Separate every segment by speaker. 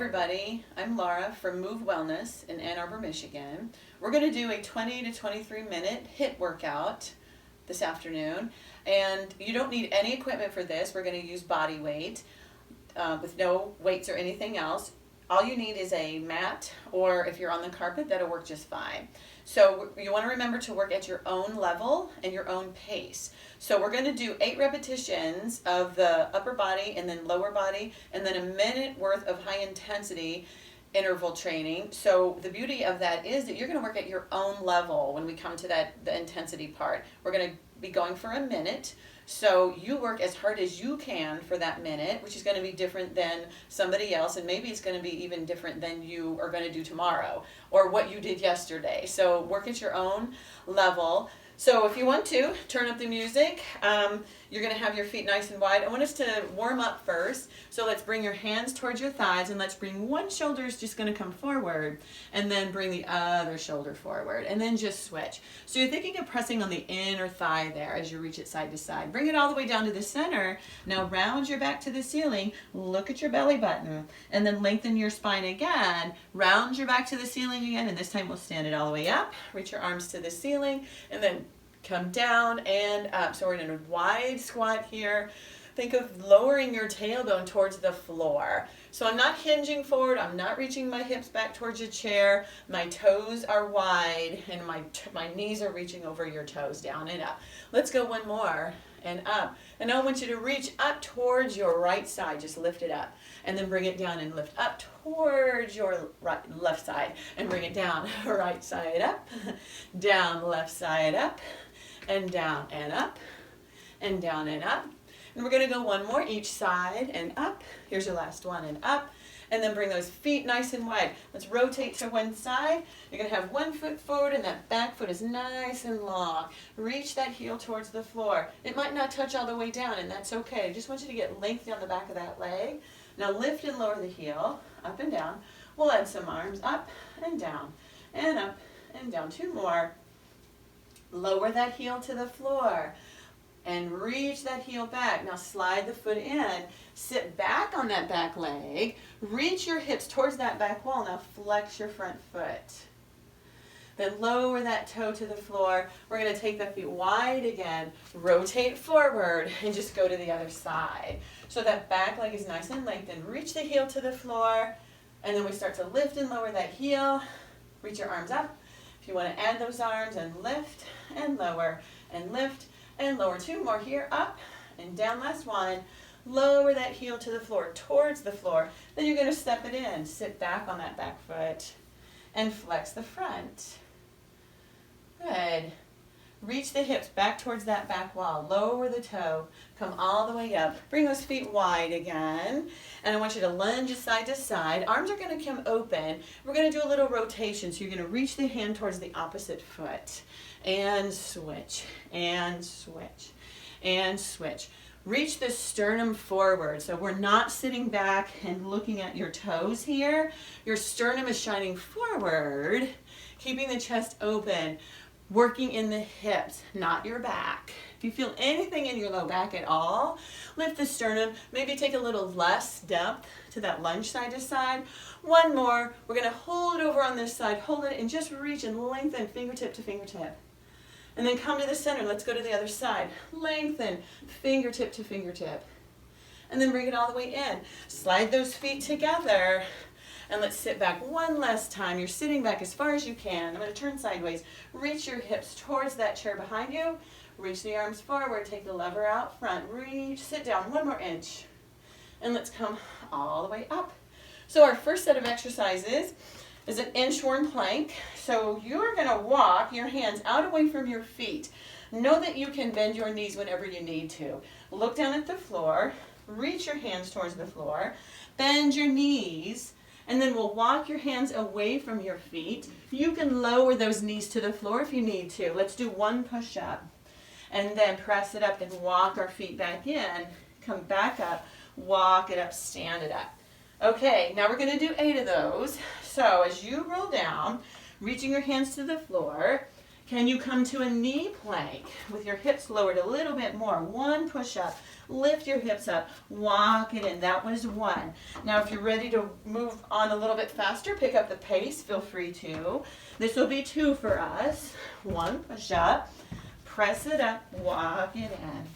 Speaker 1: everybody, I'm Laura from Move Wellness in Ann Arbor, Michigan. We're going to do a 20 to 23 minute HIIT workout this afternoon, and you don't need any equipment for this. We're going to use body weight with no weights or anything else. All you need is a mat, or if you're on the carpet, that'll work just fine. So you want to remember to work at your own level and your own pace. So we're going to do 8 repetitions of the upper body and then lower body, and then a minute worth of high intensity interval training. So the beauty of that is that you're going to work at your own level when we come to the intensity part. We're going to be going for a minute. So you work as hard as you can for that minute, which is going to be different than somebody else, and maybe it's going to be even different than you are going to do tomorrow or what you did yesterday. So work at your own level. So if you want to, turn up the music. You're going to have your feet nice and wide. I want us to warm up first. So let's bring your hands towards your thighs, and let's bring one shoulder is just going to come forward, and then bring the other shoulder forward, and then just switch. So you're thinking of pressing on the inner thigh there as you reach it side to side. Bring it all the way down to the center. Now round your back to the ceiling. Look at your belly button, and then lengthen your spine again. Round your back to the ceiling again, and this time we'll stand it all the way up. Reach your arms to the ceiling, and then come down and up. So we're in a wide squat here. Think of lowering your tailbone towards the floor. So I'm not hinging forward. I'm not reaching my hips back towards your chair. My toes are wide, and my knees are reaching over your toes, down and up. Let's go one more, and up. And now I want you to reach up towards your right side. Just lift it up, and then bring it down and lift up towards your left side, and bring it down. Right side up, down, left side up, and down and up, and down and up. And we're going to go one more each side and up. Here's your last one, and up. And then bring those feet nice and wide. Let's rotate to one side. You're going to have one foot forward, and that back foot is nice and long. Reach that heel towards the floor. It might not touch all the way down, and that's okay. I just want you to get length down the back of that leg. Now lift and lower the heel, up and down. We'll add some arms up and down, and up and down. 2 more. Lower that heel to the floor and reach that heel back. Now slide the foot in, sit back on that back leg, reach your hips towards that back wall. Now flex your front foot. Then lower that toe to the floor. We're going to take the feet wide again, rotate forward, and just go to the other side. So that back leg is nice and lengthened. Reach the heel to the floor, and then we start to lift and lower that heel. Reach your arms up. If you want to add those arms, and lift and lower and lift and lower. 2 more here, up and down. Last one. Lower that heel to the floor, towards the floor. Then you're going to step it in. Sit back on that back foot and flex the front. Good. Reach the hips back towards that back wall. Lower the toe. Come all the way up. Bring those feet wide again. And I want you to lunge side to side. Arms are going to come open. We're going to do a little rotation. So you're going to reach the hand towards the opposite foot. And switch. And switch. And switch. Reach the sternum forward. So we're not sitting back and looking at your toes here. Your sternum is shining forward, keeping the chest open. Working in the hips, not your back. If you feel anything in your low back at all, lift the sternum. Maybe take a little less depth to that lunge side to side. One more. We're going to hold it over on this side. Hold it and just reach and lengthen fingertip to fingertip. And then come to the center. Let's go to the other side. Lengthen fingertip to fingertip. And then bring it all the way in. Slide those feet together. And let's sit back one last time. You're sitting back as far as you can. I'm going to turn sideways. Reach your hips towards that chair behind you. Reach the arms forward. Take the lever out front. Reach. Sit down 1 more inch. And let's come all the way up. So our first set of exercises is an inchworm plank. So you're going to walk your hands out away from your feet. Know that you can bend your knees whenever you need to. Look down at the floor. Reach your hands towards the floor. Bend your knees. And then we'll walk your hands away from your feet. You can lower those knees to the floor if you need to. Let's do 1 push-up. And then press it up and walk our feet back in. Come back up, walk it up, stand it up. Okay, now we're going to do 8 of those. So as you roll down, reaching your hands to the floor, Can you come to a knee plank with your hips lowered a little bit more? One push-up. Lift your hips up. Walk it in. That was one. Now, if you're ready to move on a little bit faster, pick up the pace. Feel free to. This will be two for us. One push-up. Press it up. Walk it in.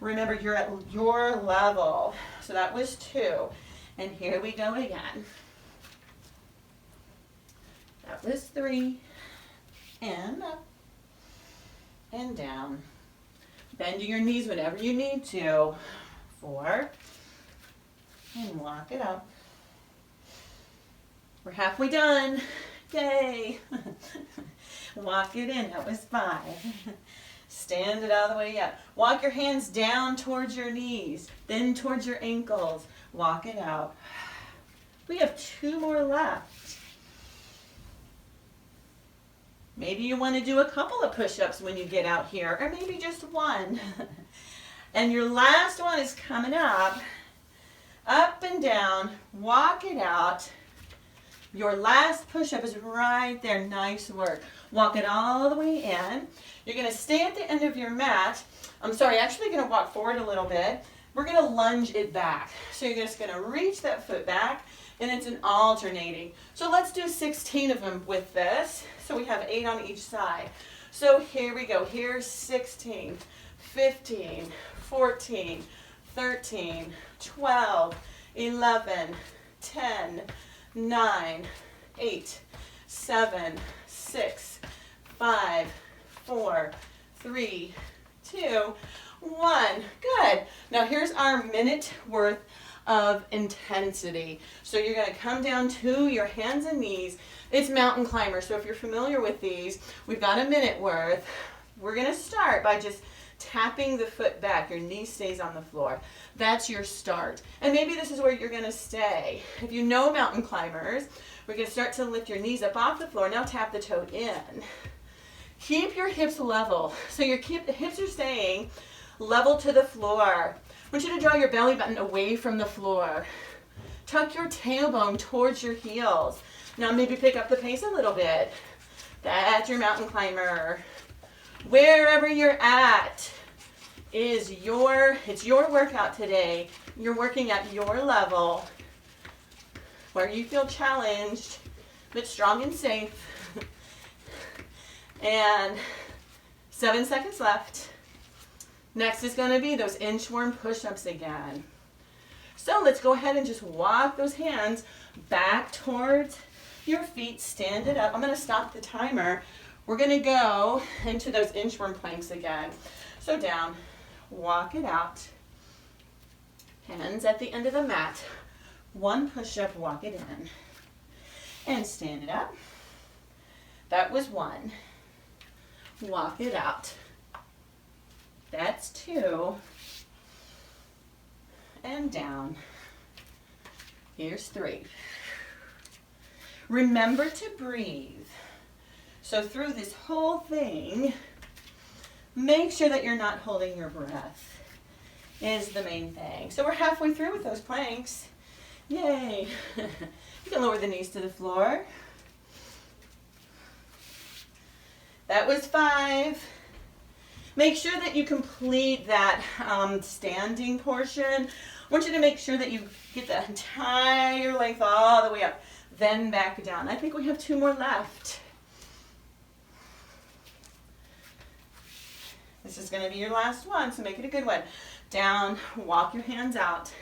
Speaker 1: Remember, you're at your level. So that was two. And here we go again. That was three. And up. And down. Bending your knees whenever you need to. 4. And walk it up. We're halfway done. Yay. Walk it in. That was 5. Stand it all the way up. Walk your hands down towards your knees, then towards your ankles. Walk it out. We have 2 more left. Maybe you want to do a couple of push-ups when you get out here, or maybe just one. And your last one is coming up. Up and down. Walk it out. Your last push-up is right there. Nice work. Walk it all the way in. You're going to stay at the end of your mat. I'm sorry, actually going to walk forward a little bit. We're going to lunge it back. So you're just going to reach that foot back, and it's an alternating. So let's do 16 of them with this. So we have 8 on each side. So here we go. Here's 16, 15, 14, 13, 12, 11, 10, 9, 8, 7, 6, 5, 4, 3, 2, 1. Good. Now here's our minute worth of intensity. So you're going to come down to your hands and knees. It's mountain climber. So if you're familiar with these, we've got a minute worth. We're going to start by just tapping the foot back. Your knee stays on the floor. That's your start. And maybe this is where you're going to stay. If you know mountain climbers, we're going to start to lift your knees up off the floor. Now tap the toe in. Keep your hips level. So the hips are staying level to the floor. I want you to draw your belly button away from the floor. Tuck your tailbone towards your heels. Now maybe pick up the pace a little bit. That's your mountain climber. Wherever you're at it's your workout today. You're working at your level where you feel challenged, but strong and safe. And 7 seconds left. Next is going to be those inchworm push-ups again. So let's go ahead and just walk those hands back towards your feet. Stand it up. I'm going to stop the timer. We're going to go into those inchworm planks again. So down, walk it out. Hands at the end of the mat. 1 push-up, walk it in. And stand it up. That was 1. Walk it out. That's 2. And down. Here's 3. Remember to breathe. So through this whole thing, make sure that you're not holding your breath is the main thing. So we're halfway through with those planks. Yay. You can lower the knees to the floor. That was 5. Make sure that you complete that standing portion. I want you to make sure that you get the entire length all the way up, then back down. I think we have 2 more left. This is going to be your last one, so make it a good one. Down, walk your hands out.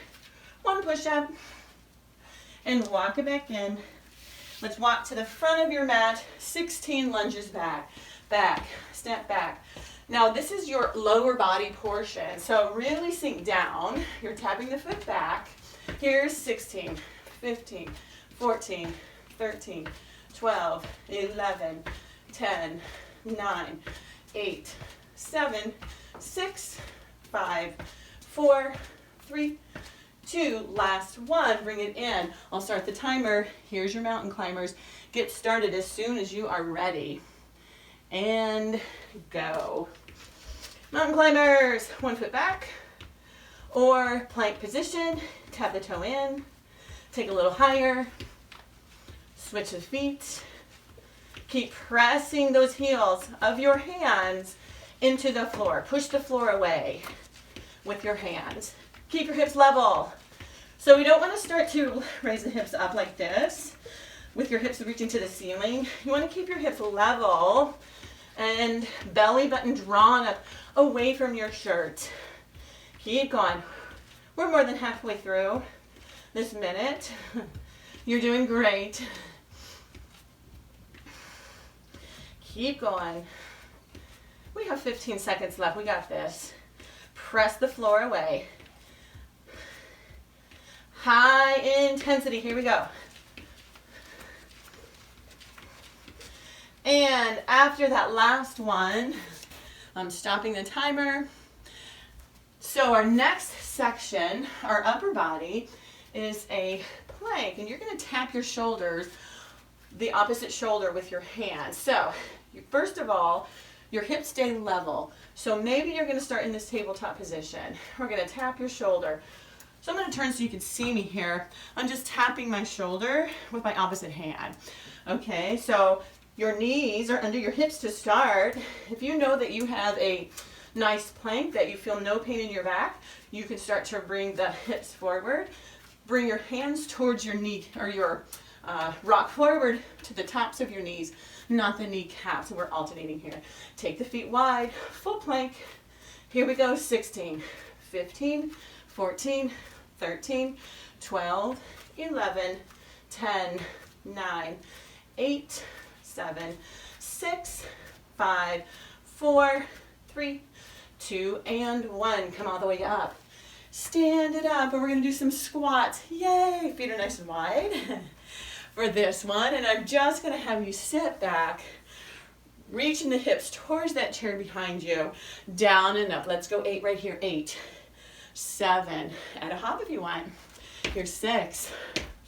Speaker 1: 1 push-up, and walk it back in. Let's walk to the front of your mat. 16 lunges back. Back, step back. Now this is your lower body portion, so really sink down. You're tapping the foot back. Here's 16, 15, 14, 13, 12, 11, 10, 9, 8, 7, 6, 5, 4, 3, 2, last one. Bring it in. I'll start the timer. Here's your mountain climbers. Get started as soon as you are ready. And go. Mountain climbers, 1 foot back or plank position. Tap the toe in. Take a little higher. Switch the feet. Keep pressing those heels of your hands into the floor. Push the floor away with your hands. Keep your hips level. So we don't want to start to raise the hips up like this with your hips reaching to the ceiling. You want to keep your hips level and belly button drawn up away from your shirt. Keep going. We're more than halfway through this minute. You're doing great. Keep going. We have 15 seconds left. We got this. Press the floor away. High intensity. Here we go. And after that last one, I'm stopping the timer. So our next section, our upper body, is a plank. And you're going to tap your shoulders, the opposite shoulder with your hands. So first of all, your hips stay level. So maybe you're going to start in this tabletop position. We're going to tap your shoulder. So I'm going to turn so you can see me here. I'm just tapping my shoulder with my opposite hand. Okay, so your knees are under your hips to start. If you know that you have a nice plank, that you feel no pain in your back, you can start to bring the hips forward. Bring your hands towards your knee, or your rock forward to the tops of your knees, not the kneecaps. We're alternating here. Take the feet wide, full plank. Here we go, 16, 15, 14, 13, 12, 11, 10, 9, 8, 7, 6, 5, 4, 3, 2, and 1. Come all the way up. Stand it up, and we're going to do some squats. Yay! Feet are nice and wide for this one. And I'm just going to have you sit back, reaching the hips towards that chair behind you, down and up. Let's go 8 right here. 8, 7. Add a hop if you want. Here's 6,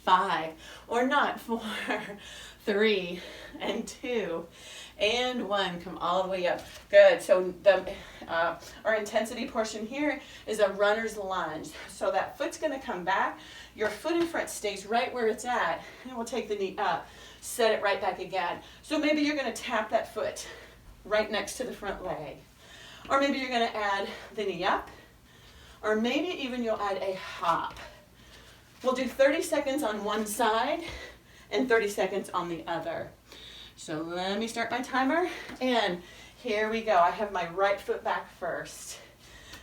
Speaker 1: 5, or not. 4, 3, and 2, and 1. Come all the way up. Good. So our intensity portion here is a runner's lunge. So that foot's going to come back. Your foot in front stays right where it's at, and we'll take the knee up. Set it right back again. So maybe you're going to tap that foot right next to the front leg. Or maybe you're going to add the knee up. Or maybe even you'll add a hop. We'll do 30 seconds on one side and 30 seconds on the other. So let me start my timer, and here we go. I have my right foot back first,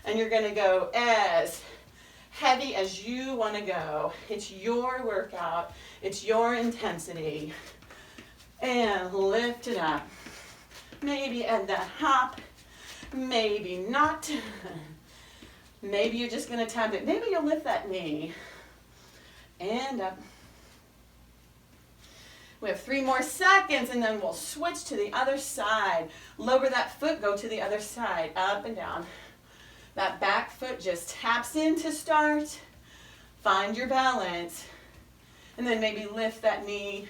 Speaker 1: and you're going to go as heavy as you want to go. It's your workout. It's your intensity. And lift it up. Maybe add that hop. Maybe not. Maybe you're just going to tap it. Maybe you'll lift that knee. And up. We have 3 more seconds, and then we'll switch to the other side. Lower that foot, go to the other side, up and down. That back foot just taps in to start. Find your balance. And then maybe lift that knee.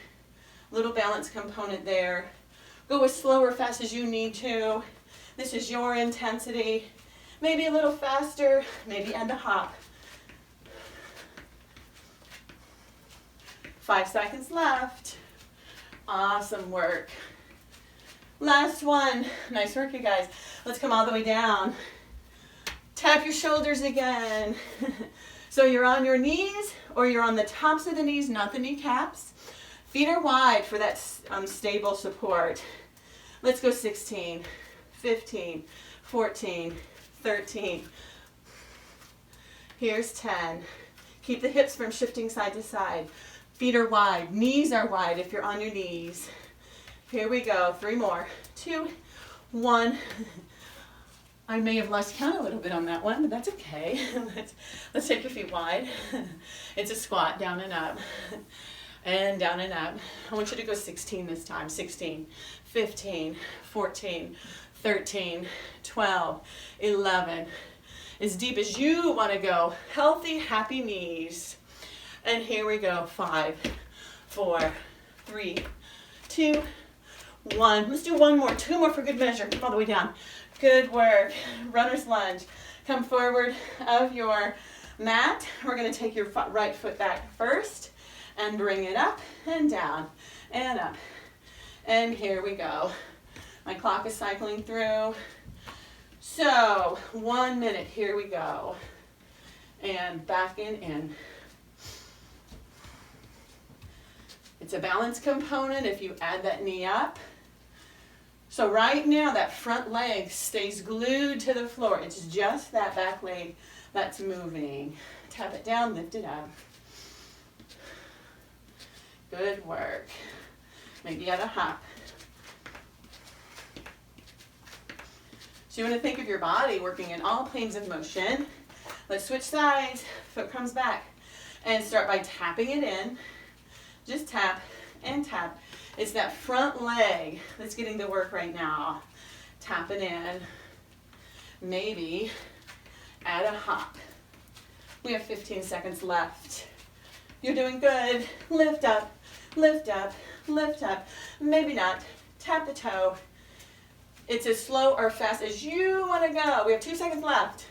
Speaker 1: Little balance component there. Go as slow or fast as you need to. This is your intensity. Maybe a little faster, maybe add the hop. 5 seconds left. Awesome work. Last one. Nice work, you guys. Let's come all the way down. Tap your shoulders again. So you're on your knees, or you're on the tops of the knees, not the kneecaps. Feet are wide for that stable support. Let's go 16, 15, 14, 13. Here's 10. Keep the hips from shifting side to side. Feet are wide. Knees are wide if you're on your knees. Here we go. 3 more. 2, 1. I may have lost count a little bit on that one, but that's okay. Let's take your feet wide. It's a squat, down and up. And down and up. I want you to go 16 this time. 16, 15, 14, 13, 12, 11. As deep as you want to go. Healthy, happy knees. And here we go. 5, 4, 3, 2, 1. Let's do 1 more. 2 more for good measure. All the way down. Good work. Runner's lunge. Come forward of your mat. We're going to take your right foot back first and bring it up and down and up And here we go. My clock is cycling through. So 1 minute, here we go. And back in. It's a balance component if you add that knee up. So right now that front leg stays glued to the floor. It's just that back leg that's moving. Tap it down, lift it up. Good work. Maybe at a hop. So you want to think of your body working in all planes of motion. Let's switch sides. Foot comes back. And start by tapping it in. Just tap and tap. It's that front leg that's getting the work right now. Tap it in. Maybe add a hop. We have 15 seconds left. You're doing good. Lift up, lift up, lift up. Maybe not. Tap the toe. It's as slow or fast as you want to go. We have 2 seconds left.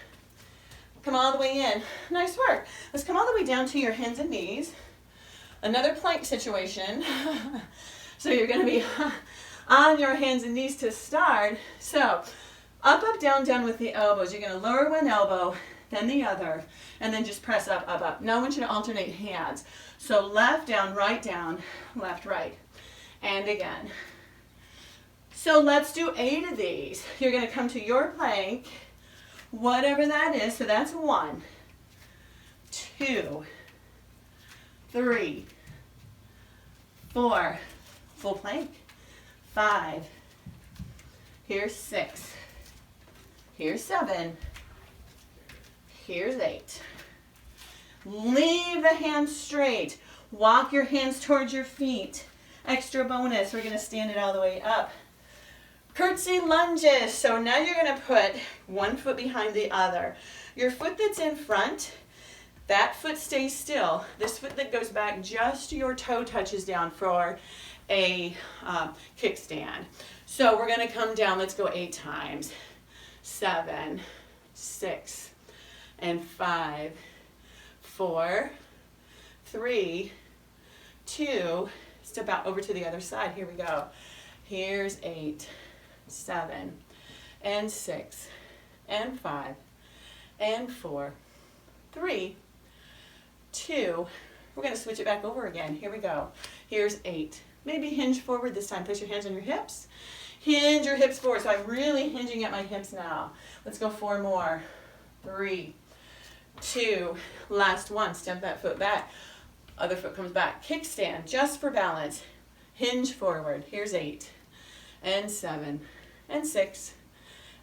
Speaker 1: Come all the way in. Nice work. Let's come all the way down to your hands and knees. Another plank situation. So you're going to be on your hands and knees to start. So up, up, down, down with the elbows. You're going to lower one elbow, then the other, and then just press up, up, up. Now I want you to alternate hands. So left, down, left, right. And again. So let's do 8 of these. You're going to come to your plank, whatever that is. So that's 1, 2, 3, 4, full plank, 5, here's 6, here's 7, here's 8. Leave the hands straight. Walk your hands towards your feet. Extra bonus, we're going to stand it all the way up. Curtsy lunges. So now you're going to put one foot behind the other. Your foot that's in front, that foot stays still. This foot that goes back, just your toe touches down for a kickstand. So we're going to come down. Let's go 8 times. 7, 6, and 5, 4, 3, 2. Step out over to the other side. Here we go. Here's 8, 7, and 6, and 5, and 4, 3, 2. We're going to switch it back over again. Here we go. Here's 8. Maybe hinge forward this time. Place your hands on your hips. Hinge your hips forward. So I'm really hinging at my hips now. Let's go 4 more. 3, 2. Last one. Step that foot back. Other foot comes back. Kickstand just for balance. Hinge forward. Here's 8, and 7, and 6,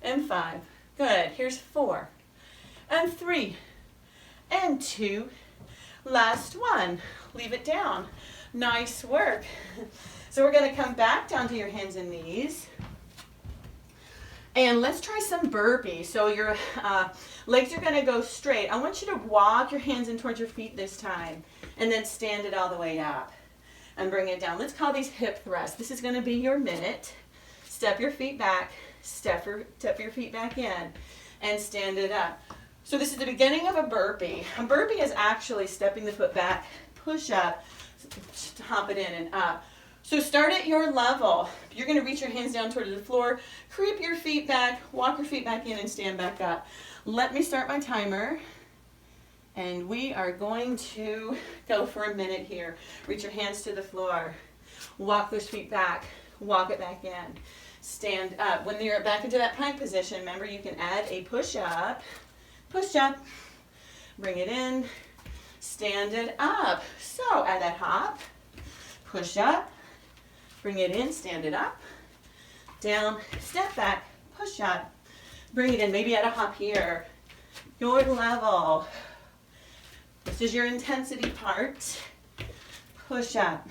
Speaker 1: and 5. Good. Here's 4, and 3, and 2. Last one. Leave it down. Nice work. So we're going to come back down to your hands and knees. And let's try some burpees. So your legs are going to go straight. I want you to walk your hands in towards your feet this time. And then stand it all the way up. And bring it down. Let's call these hip thrusts. This is going to be your minute. Step your feet back. Step your feet back in. And stand it up. So this is the beginning of a burpee. A burpee is actually stepping the foot back, push up, hop it in and up. So start at your level. You're going to reach your hands down toward the floor, creep your feet back, walk your feet back in and stand back up. Let me start my timer. And we are going to go for a minute here. Reach your hands to the floor. Walk those feet back. Walk it back in. Stand up. When you're back into that plank position, remember you can add a push-up. Push up. Bring it in. Stand it up. So add that hop. Push up. Bring it in. Stand it up. Down. Step back. Push up. Bring it in. Maybe add a hop here. Your level. This is your intensity part. Push up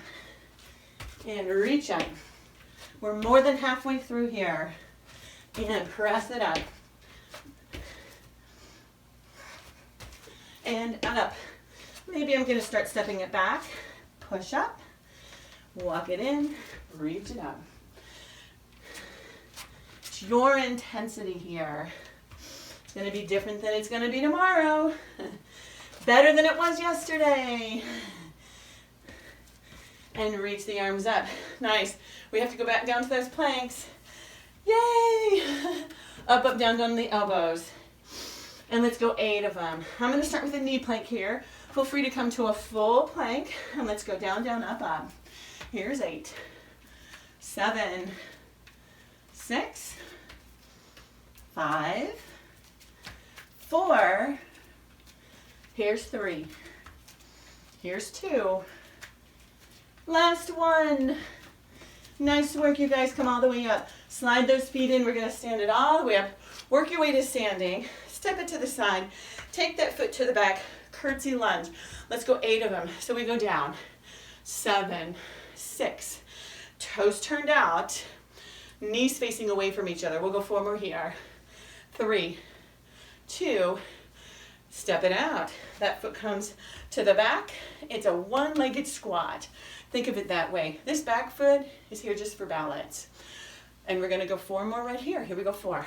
Speaker 1: and reach up. We're more than halfway through here. And press it up. And up. Maybe I'm going to start stepping it back. Push up. Walk it in. Reach it up. It's your intensity here. It's going to be different than it's going to be tomorrow. Better than it was yesterday. And reach the arms up. Nice. We have to go back down to those planks. Yay! Up, up, down, down the elbows. And let's go 8 of them. I'm going to start with a knee plank here. Feel free to come to a full plank. And let's go down, down, up, up. Here's 8, 7, 6, 5, 4. Here's 3. Here's 2. Last one. Nice work, you guys. Come all the way up. Slide those feet in. We're going to stand it all the way up. Work your way to standing. Step it to the side. Take that foot to the back. Curtsy lunge. Let's go 8 of them. So we go down. 7, 6. Toes turned out. Knees facing away from each other. We'll go 4 more here. 3, 2. Step it out. That foot comes to the back. It's a one-legged squat. Think of it that way. This back foot is here just for balance. And we're going to go 4 more right here. Here we go. 4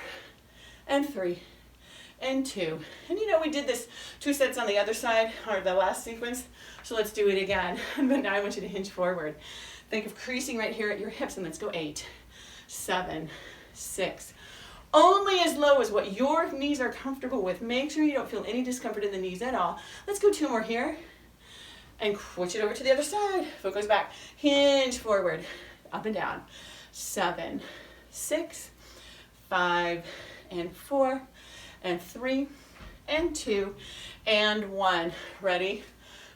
Speaker 1: and 3 and 2. And you know, we did this 2 sets on the other side, or the last sequence. So let's do it again. But now I want you to hinge forward. Think of creasing right here at your hips, and let's go 8, 7, 6. Only as low as what your knees are comfortable with. Make sure you don't feel any discomfort in the knees at all. Let's go 2 more here. And switch it over to the other side. Foot goes back. Hinge forward. Up and down. 7, 6, 5, and 4, and 3, and 2, and 1. Ready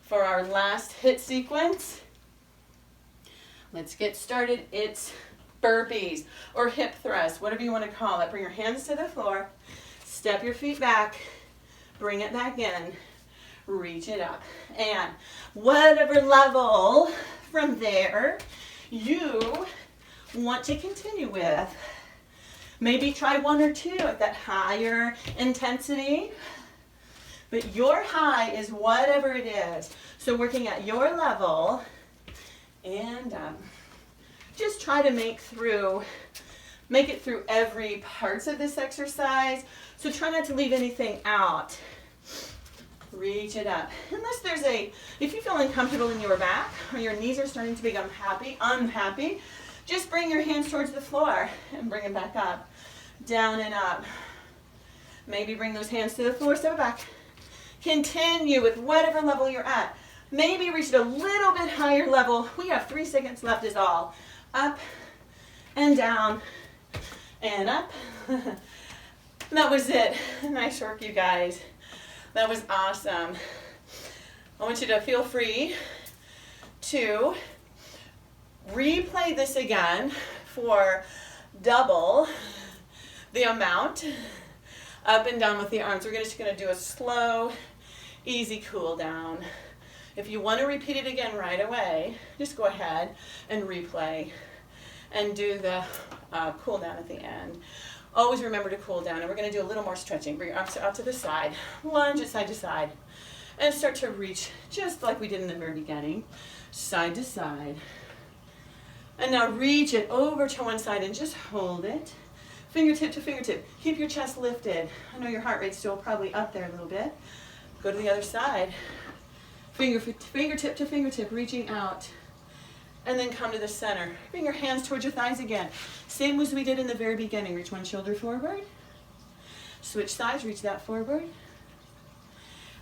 Speaker 1: for our last HIIT sequence? Let's get started. It's burpees or hip thrusts, whatever you want to call it. Bring your hands to the floor. Step your feet back. Bring it back in. Reach it up. And whatever level from there you want to continue with. Maybe try 1 or 2 at that higher intensity. But your high is whatever it is. So working at your level, and just try to make it through every parts of this exercise. So try not to leave anything out. Reach it up. Unless if you feel uncomfortable in your back or your knees are starting to become unhappy, just bring your hands towards the floor and bring them back up, down and up. Maybe bring those hands to the floor, step back. Continue with whatever level you're at. Maybe reach it a little bit higher level. We have 3 seconds left is all. Up and down and up. That was it. Nice work, you guys. That was awesome. I want you to feel free to replay this again for double the amount. Up and down with the arms. We're just going to do a slow, easy cool down. If you want to repeat it again right away, just go ahead and replay and do the cool down at the end. Always remember to cool down, and we're going to do a little more stretching. Bring your arms out to the side, lunge it side to side, and start to reach just like we did in the very beginning, side to side. And now reach it over to one side and just hold it. Fingertip to fingertip. Keep your chest lifted. I know your heart rate's still probably up there a little bit. Go to the other side. Fingertip to fingertip, reaching out. And then come to the center. Bring your hands towards your thighs again. Same as we did in the very beginning. Reach one shoulder forward. Switch sides, reach that forward.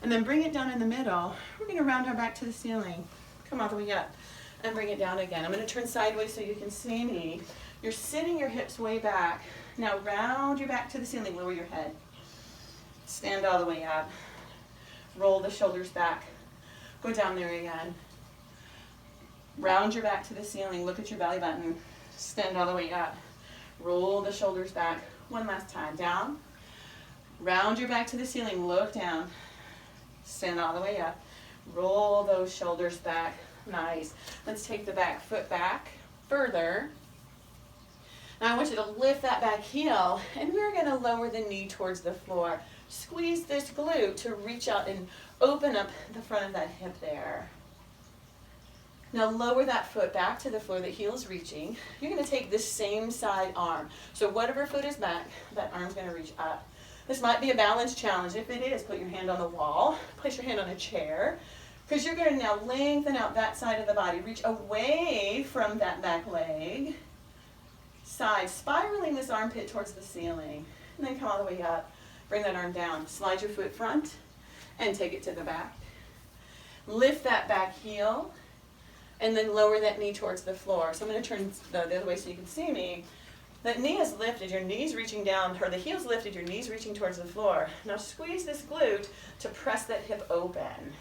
Speaker 1: And then bring it down in the middle. We're going to round our back to the ceiling. Come all the way up. And bring it down again. I'm going to turn sideways so you can see me. You're sitting your hips way back. Now round your back to the ceiling. Lower your head. Stand all the way up. Roll the shoulders back. Go down there again. Round your back to the ceiling. Look at your belly button. Stand all the way up. Roll the shoulders back. One last time. Down. Round your back to the ceiling. Look down. Stand all the way up. Roll those shoulders back. Nice. Let's take the back foot back further. Now I want you to lift that back heel, and we're going to lower the knee towards the floor. Squeeze this glute to reach out and open up the front of that hip there. Now lower that foot back to the floor, the heel is reaching. You're going to take this same side arm. So whatever foot is back, that arm's going to reach up. This might be a balance challenge. If it is, put your hand on the wall, place your hand on a chair, because you're going to now lengthen out that side of the body. Reach away from that back leg side, spiraling this armpit towards the ceiling. And then come all the way up. Bring that arm down. Slide your foot front and take it to the back. Lift that back heel and then lower that knee towards the floor. So I'm going to turn the other way so you can see me. That knee is lifted, your knee's reaching down, or the heel's lifted, your knee's reaching towards the floor. Now squeeze this glute to press that hip open.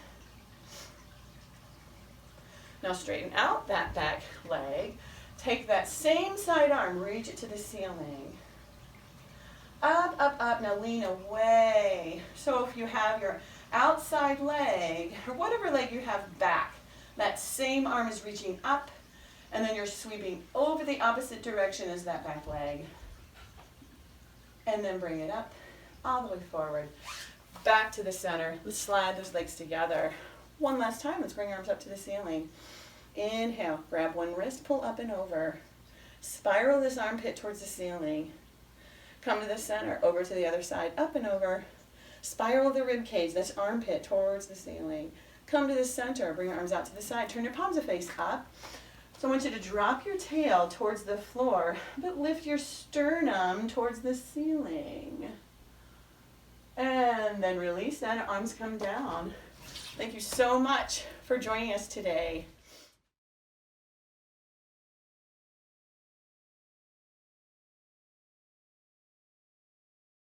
Speaker 1: Now straighten out that back leg. Take that same side arm, reach it to the ceiling. Up, up, up. Now lean away. So if you have your outside leg, or whatever leg you have back, that same arm is reaching up, and then you're sweeping over the opposite direction as that back leg. And then bring it up, all the way forward. Back to the center. Let's slide those legs together. One last time, let's bring our arms up to the ceiling. Inhale, grab one wrist, pull up and over. Spiral this armpit towards the ceiling. Come to the center, over to the other side, up and over. Spiral the rib cage, that's armpit towards the ceiling. Come to the center, bring your arms out to the side, turn your palms to face up. So I want you to drop your tail towards the floor, but lift your sternum towards the ceiling. And then release that, arms come down. Thank you so much for joining us today.